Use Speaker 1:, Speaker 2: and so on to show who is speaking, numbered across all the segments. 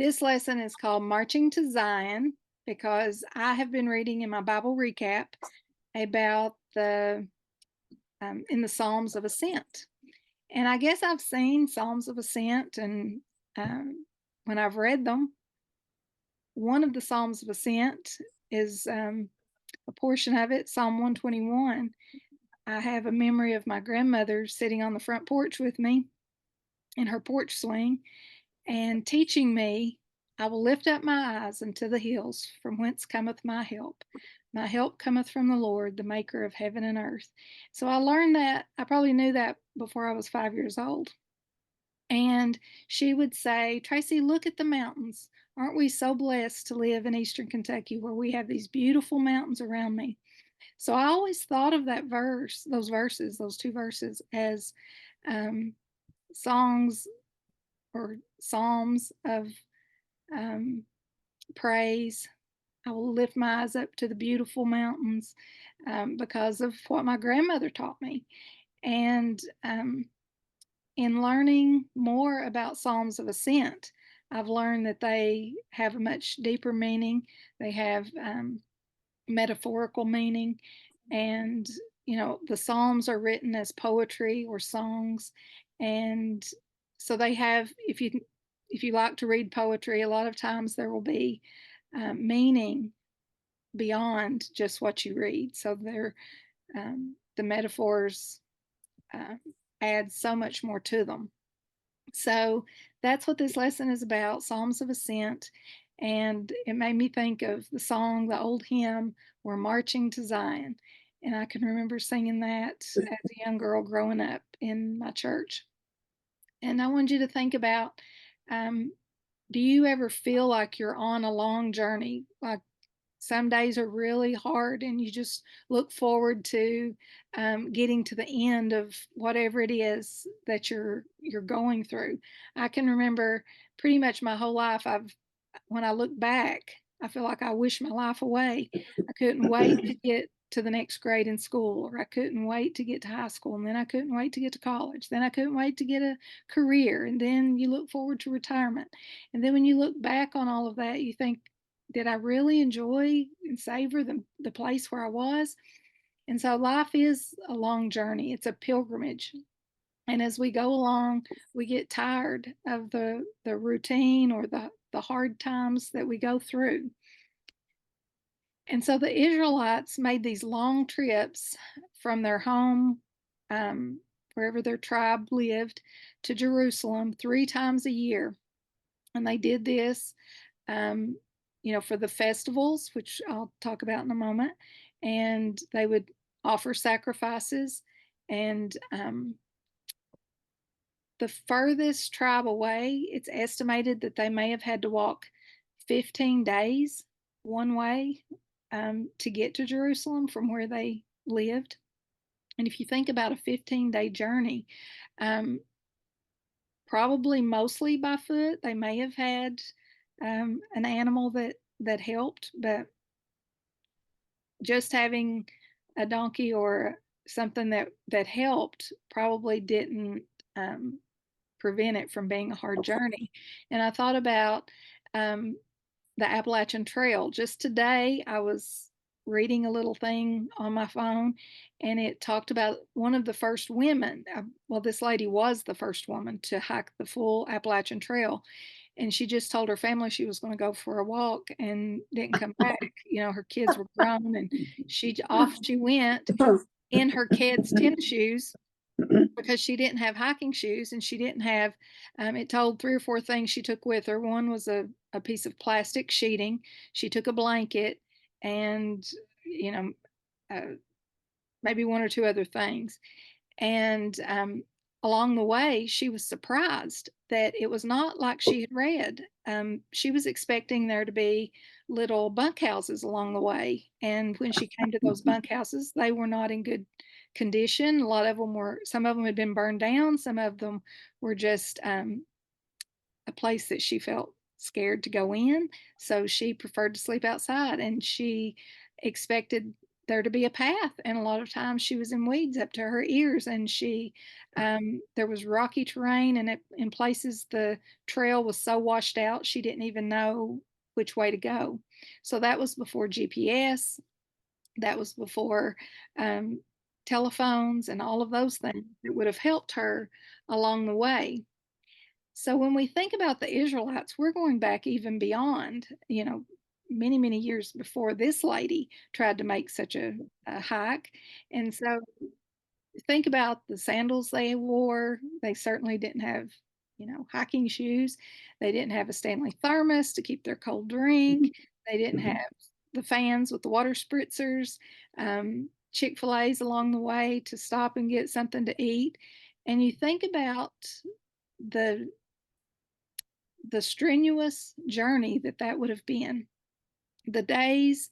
Speaker 1: This lesson is called Marching to Zion because I have been reading in my Bible recap about the in the Psalms of Ascent. And I guess I've seen Psalms of Ascent, and when I've read them, one of the Psalms of Ascent is a portion of it, Psalm 121. I have a memory of my grandmother sitting on the front porch with me in her porch swing and teaching me, I will lift up my eyes unto the hills, from whence cometh my help. My help cometh from the Lord, the maker of heaven and earth. So I learned that. I probably knew that before I was 5 years old. And she would say, Tracy, look at the mountains. Aren't we so blessed to live in Eastern Kentucky where we have these beautiful mountains around me? So I always thought of that verse, those two verses, as um, songs or psalms of um, praise. I will lift my eyes up to the beautiful mountains because of what my grandmother taught me. And in learning more about Psalms of Ascent, I've learned that they have a much deeper meaning. They have metaphorical meaning. And, the Psalms are written as poetry or songs. And so they have, if you like to read poetry, a lot of times there will be meaning beyond just what you read. So the metaphors uh, add so much more to them. So that's what this lesson is about, Psalms of Ascent. And it made me think of the song, the old hymn, We're Marching to Zion. And I can remember singing that as a young girl growing up in my church. And I want you to think about, um, do you ever feel like you're on a long journey? Like some days are really hard and you just look forward to getting to the end of whatever it is that you're going through. I can remember pretty much my whole life. When I look back, I feel like I wish my life away. I couldn't wait to get to the next grade in school, or I couldn't wait to get to high school, and then I couldn't wait to get to college, then I couldn't wait to get a career, and then you look forward to retirement. And then when you look back on all of that, you think, did I really enjoy and savor the place where I was? And so life is a long journey. It's a pilgrimage. And as we go along, we get tired of the routine or the hard times that we go through. And so the Israelites made these long trips from their home, um, wherever their tribe lived, to Jerusalem 3 times a year. And they did this um, for the festivals, which I'll talk about in a moment. And they would offer sacrifices. And the furthest tribe away, it's estimated that they may have had to walk 15 days one way to get to Jerusalem from where they lived. And if you think about a 15-day journey, um, probably mostly by foot, they may have had an animal that helped, but just having a donkey or something that helped probably didn't um, prevent it from being a hard journey. And I thought about um, the Appalachian Trail. Just today, I was reading a little thing on my phone, and it talked about one of the first women. Well, this lady was the first woman to hike the full Appalachian Trail. And she just told her family she was going to go for a walk and didn't come back. Her kids were grown, and she went in her kids' tennis shoes because she didn't have hiking shoes, and she didn't have it told 3 or 4 things she took with her. One was a piece of plastic sheeting. She took a blanket and you know uh, maybe 1 or 2 other things. And along the way, she was surprised that it was not like she had read. She was expecting there to be little bunkhouses along the way. And when she came to those bunkhouses, they were not in good condition. Some of them had been burned down, some of them were just a place that she felt scared to go in. So she preferred to sleep outside, and she expected there to be a path, and a lot of times she was in weeds up to her ears, and there was rocky terrain, and in places the trail was so washed out she didn't even know which way to go. So that was before GPS, that was before um, telephones and all of those things that would have helped her along the way. So when we think about the Israelites, we're going back even beyond, many, many years before this lady tried to make such a hike. And so think about the sandals they wore. They certainly didn't have, hiking shoes. They didn't have a Stanley thermos to keep their cold drink. They didn't have the fans with the water spritzers, Chick-fil-A's along the way to stop and get something to eat. And you think about the the strenuous journey that would have been, the days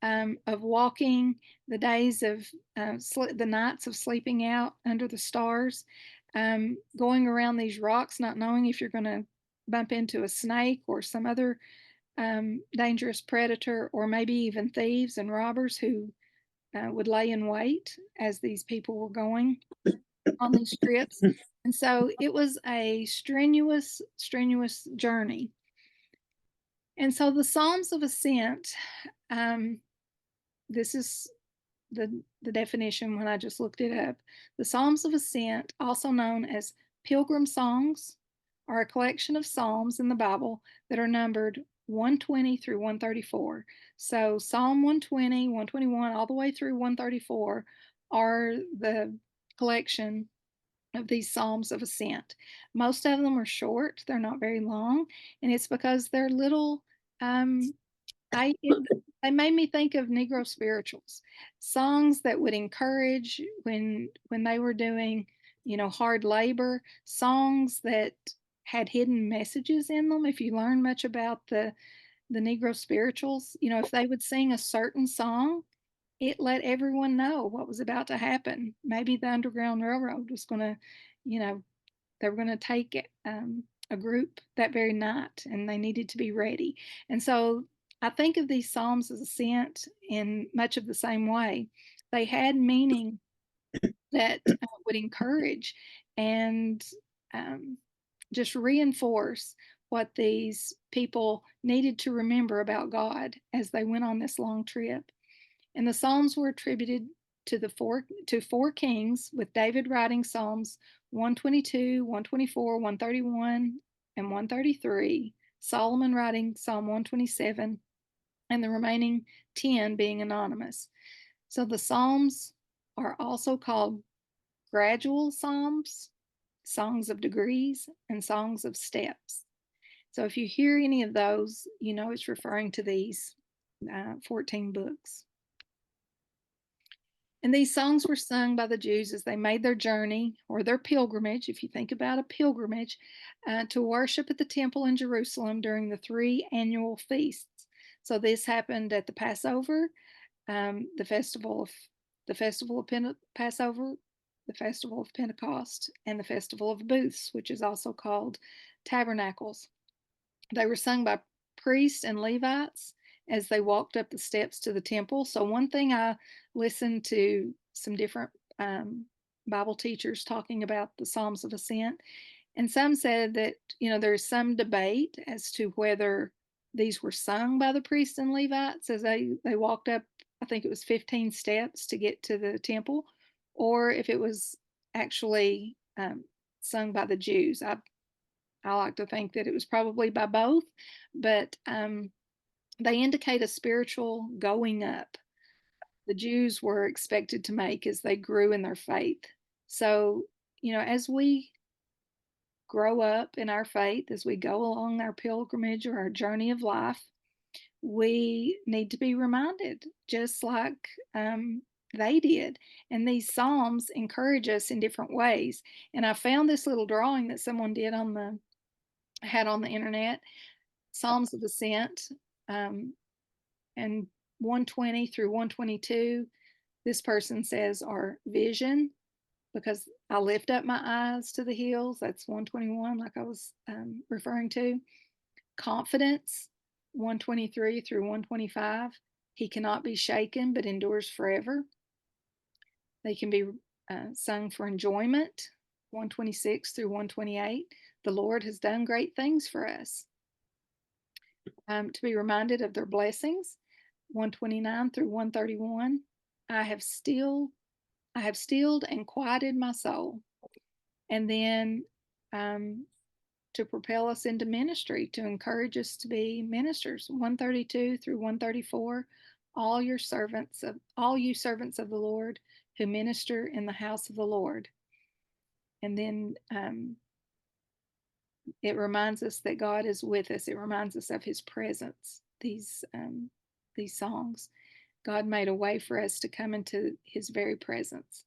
Speaker 1: of walking, the days of the nights of sleeping out under the stars, going around these rocks, not knowing if you're going to bump into a snake or some other dangerous predator, or maybe even thieves and robbers who would lay in wait as these people were going on these trips. And so it was a strenuous, strenuous journey. And so the Psalms of Ascent, um, this is the definition when I just looked it up. The Psalms of Ascent, also known as pilgrim songs, are a collection of psalms in the Bible that are numbered 120 through 134. So Psalm 120, 121, all the way through 134 are the collection of these Psalms of Ascent. Most of them are short, they're not very long, and it's because they're little um, I it, they made me think of Negro spirituals, songs that would encourage when they were doing, hard labor, songs that had hidden messages in them. If you learn much about the Negro spirituals, if they would sing a certain song, it let everyone know what was about to happen. Maybe the Underground Railroad was going to, you know, they were going to take a group that very night, and they needed to be ready. And so I think of these Psalms as Ascent in much of the same way. They had meaning that would encourage and um, just reinforce what these people needed to remember about God as they went on this long trip. And the Psalms were attributed to four kings, with David writing Psalms 122, 124, 131, and 133, Solomon writing Psalm 127, and the remaining 10 being anonymous. So the Psalms are also called gradual Psalms, songs of degrees, and songs of steps. So if you hear any of those, it's referring to these 14 books. And these songs were sung by the Jews as they made their journey or their pilgrimage, if you think about a pilgrimage, to worship at the temple in Jerusalem during the 3 annual feasts. So this happened at the Passover, the festival of Passover, the festival of Pentecost, and the festival of Booths, which is also called Tabernacles. They were sung by priests and Levites as they walked up the steps to the temple. So one thing, I listened to some different Bible teachers talking about the Psalms of Ascent, and some said that there's some debate as to whether these were sung by the priests and Levites as they walked up. I think it was 15 steps to get to the temple, or if it was actually sung by the Jews. I like to think that it was probably by both, but they indicate a spiritual going up the Jews were expected to make as they grew in their faith. So, as we grow up in our faith, as we go along our pilgrimage or our journey of life, we need to be reminded, just like they did. And these Psalms encourage us in different ways. And I found this little drawing that someone had on the internet, Psalms of Ascent, and 120 through 122. This person says are vision, because I lift up my eyes to the hills. That's 121, like I was referring to. Confidence, 123 through 125. He cannot be shaken, but endures forever. They can be sung for enjoyment, 126 through 128. The Lord has done great things for us. To be reminded of their blessings, 129 through 131. I have stilled and quieted my soul. And then to propel us into ministry, to encourage us to be ministers, 132 through 134. All you servants of the Lord who minister in the house of the Lord. And then it reminds us that God is with us. It reminds us of His presence. These songs, God made a way for us to come into His very presence,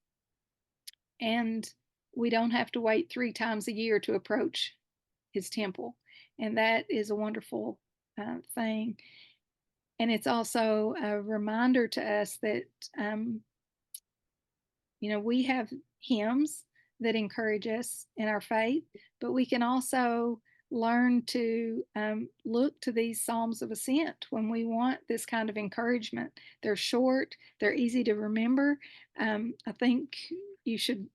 Speaker 1: and we don't have to wait 3 times a year to approach His temple, and that is a wonderful thing. And it's also a reminder to us that we have hymns that encourage us in our faith, but we can also learn to look to these Psalms of Ascent when we want this kind of encouragement. They're short, they're easy to remember. I think you should,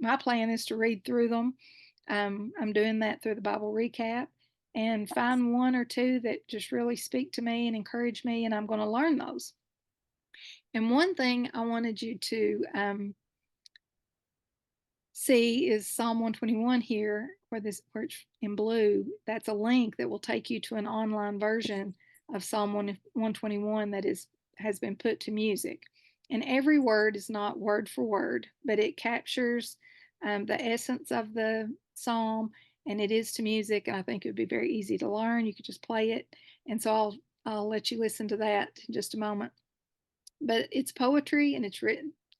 Speaker 1: my plan is to read through them. I'm doing that through the Bible recap, and find 1 or 2 that just really speak to me and encourage me, and I'm going to learn those. And one thing I wanted you to see is Psalm 121 here, where it's in blue. That's a link that will take you to an online version of Psalm 121 that has been put to music. And every word is not word for word, but it captures the essence of the psalm, and it is to music. And I think it would be very easy to learn. You could just play it. And so I'll let you listen to that in just a moment. But it's poetry, and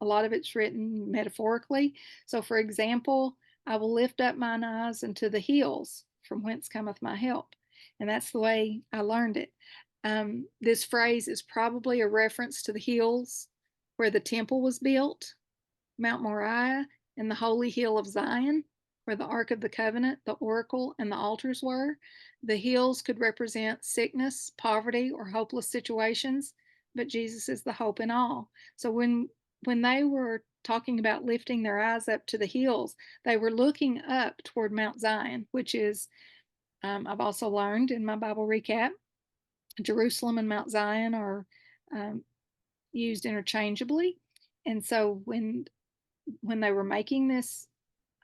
Speaker 1: a lot of it's written metaphorically. So, for example, I will lift up mine eyes unto the hills, from whence cometh my help. And that's the way I learned it. This phrase is probably a reference to the hills where the temple was built, Mount Moriah, and the holy hill of Zion, where the Ark of the Covenant, the oracle, and the altars were. The hills could represent sickness, poverty, or hopeless situations, but Jesus is the hope in all. So when they were talking about lifting their eyes up to the hills, they were looking up toward Mount Zion, which is, I've also learned in my Bible recap, Jerusalem and Mount Zion are used interchangeably. And so when they were making this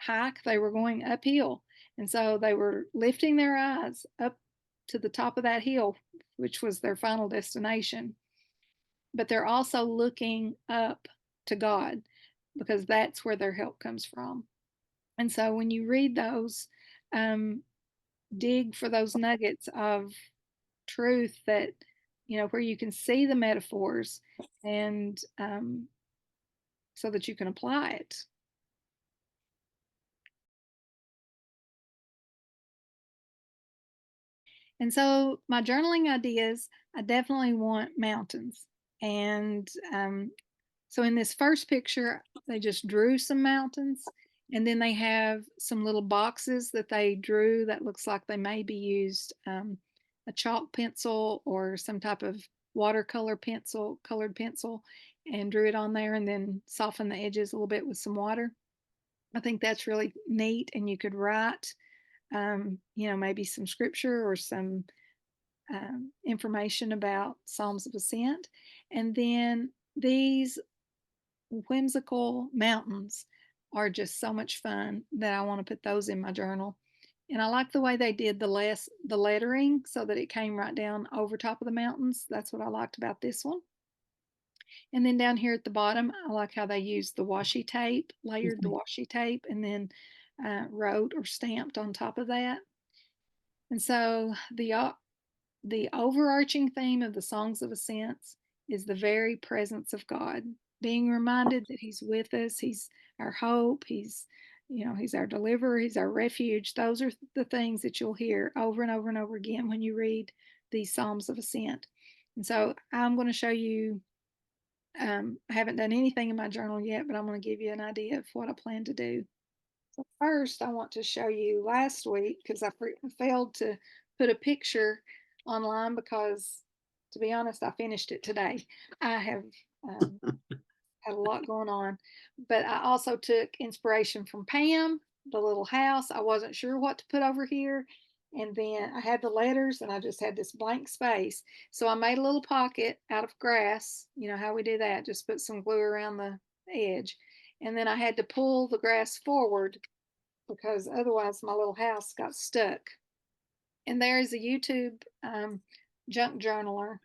Speaker 1: hike, they were going uphill. And so they were lifting their eyes up to the top of that hill, which was their final destination. But they're also looking up to God, because that's where their help comes from. And so when you read those, dig for those nuggets of truth that, where you can see the metaphors, and so that you can apply it. And so my journaling ideas, I definitely want mountains. And so in this first picture, they just drew some mountains, and then they have some little boxes that they drew that looks like they maybe used a chalk pencil or some type of watercolor pencil, colored pencil, and drew it on there, and then softened the edges a little bit with some water. I think that's really neat, and you could write, maybe some scripture or some information about Psalms of Ascent. And then these whimsical mountains are just so much fun that I want to put those in my journal. And I like the way they did the lettering so that it came right down over top of the mountains. That's what I liked about this one. And then down here at the bottom, I like how they used the washi tape, layered the washi tape, and then wrote or stamped on top of that. And so the overarching theme of the Songs of Ascents is the very presence of God, being reminded that He's with us, He's our hope, He's our deliverer, He's our refuge. Those are the things that you'll hear over and over and over again when you read these Psalms of Ascent. And so I'm going to show you, I haven't done anything in my journal yet, but I'm going to give you an idea of what I plan to do. So first, I want to show you last week, because I failed to put a picture online because To be honest, I finished it today. I have had a lot going on, but I also took inspiration from Pam, the little house. I wasn't sure what to put over here. And then I had the letters and I just had this blank space. So I made a little pocket out of grass. You know how we do that, just put some glue around the edge. And then I had to pull the grass forward because otherwise my little house got stuck. And there is a YouTube junk journaler,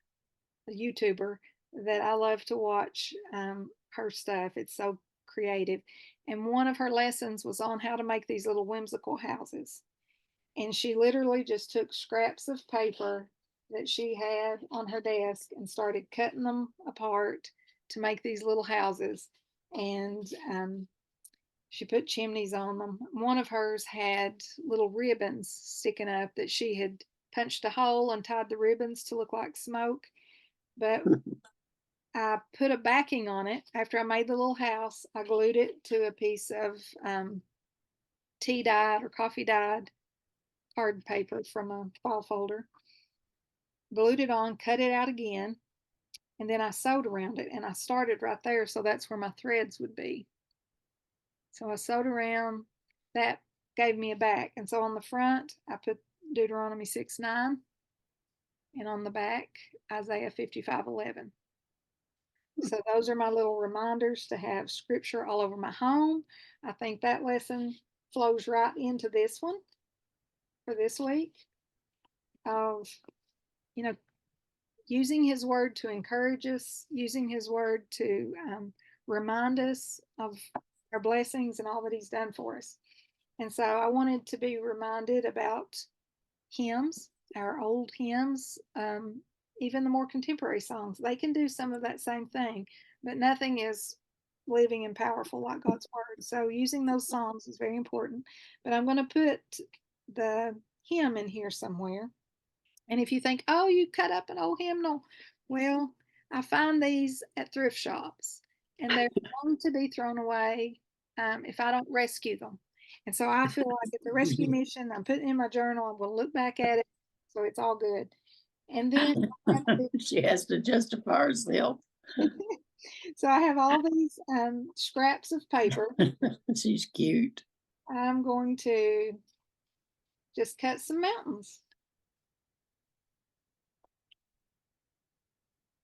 Speaker 1: a YouTuber that I love to watch her stuff. It's so creative. And one of her lessons was on how to make these little whimsical houses. And she literally just took scraps of paper that she had on her desk and started cutting them apart to make these little houses. And she put chimneys on them. One of hers had little ribbons sticking up that she had punched a hole and tied the ribbons to look like smoke. But I put a backing on it after I made the little house. I glued it to a piece of tea dyed or coffee dyed card paper from a file folder, glued it on, cut it out again, and then I sewed around it. And I started right there, so that's where my threads would be. So I sewed around, that gave me a back. And so on the front, I put Deuteronomy 6:9, and on the back, Isaiah 55:11. So those are my little reminders to have scripture all over my home. I think that lesson flows right into this one for this week of, you know, using his word to encourage us, using his word to remind us of our blessings and all that he's done for us. And so I wanted to be reminded about hymns, our old hymns, even the more contemporary songs. They can do some of that same thing, but nothing is living and powerful like God's word. So using those psalms is very important. But I'm going to put the hymn in here somewhere. And if you think, oh, you cut up an old hymnal, well, I find these at thrift shops and they're going to be thrown away if I don't rescue them. And so I feel like it's a rescue mission. I'm putting in my journal. I'm going to look back at it. So it's all good. And then
Speaker 2: she has to justify herself.
Speaker 1: so I have all these scraps of paper.
Speaker 2: She's cute.
Speaker 1: I'm going to just cut some mountains.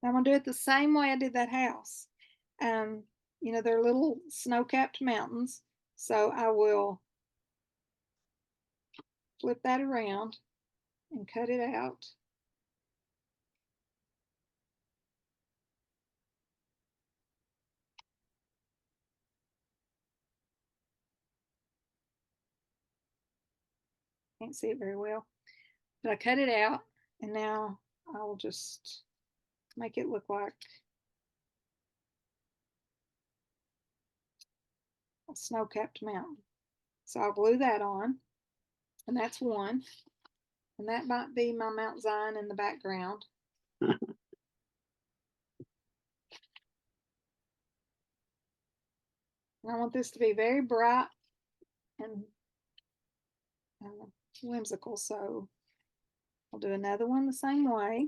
Speaker 1: I'm going to do it the same way I did that house. You know, they're little snow-capped mountains. So I will flip that around and cut it out. Can't see it very well, but I cut it out and now I will just make it look like a snow-capped mountain. So I'll glue that on, and that's one. And that might be my Mount Zion in the background. And I want this to be very bright and whimsical. So I'll do another one the same way.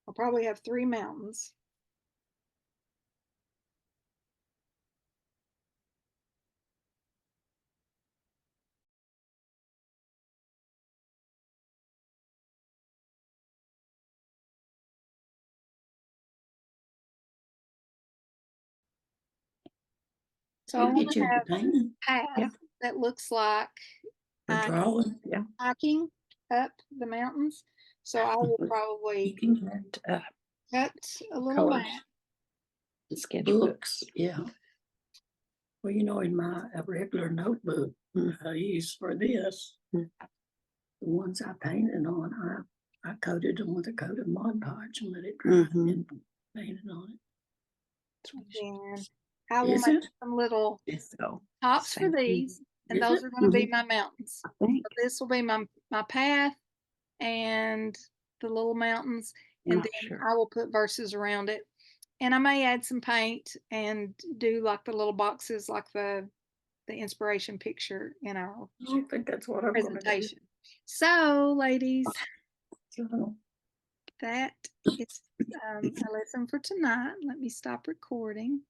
Speaker 1: I'll probably have 3 mountains. So I want to have a path that looks like
Speaker 2: drawing, yeah,
Speaker 1: hiking up the mountains. So I will probably cut a little map.
Speaker 2: The sketchbooks, yeah. Well, you know, in my regular notebook I use for this, the ones I painted on, I coated them with a coat of Mod Podge and let it dry and painted on it.
Speaker 1: And I will make some little tops for these, and those are going to be my mountains. So this will be my path and the little mountains, and then I will put verses around it. And I may add some paint and do like the little boxes, like the inspiration picture in our
Speaker 2: I think that's what I'm
Speaker 1: presentation. So, ladies, that is a lesson for tonight. Let me stop recording.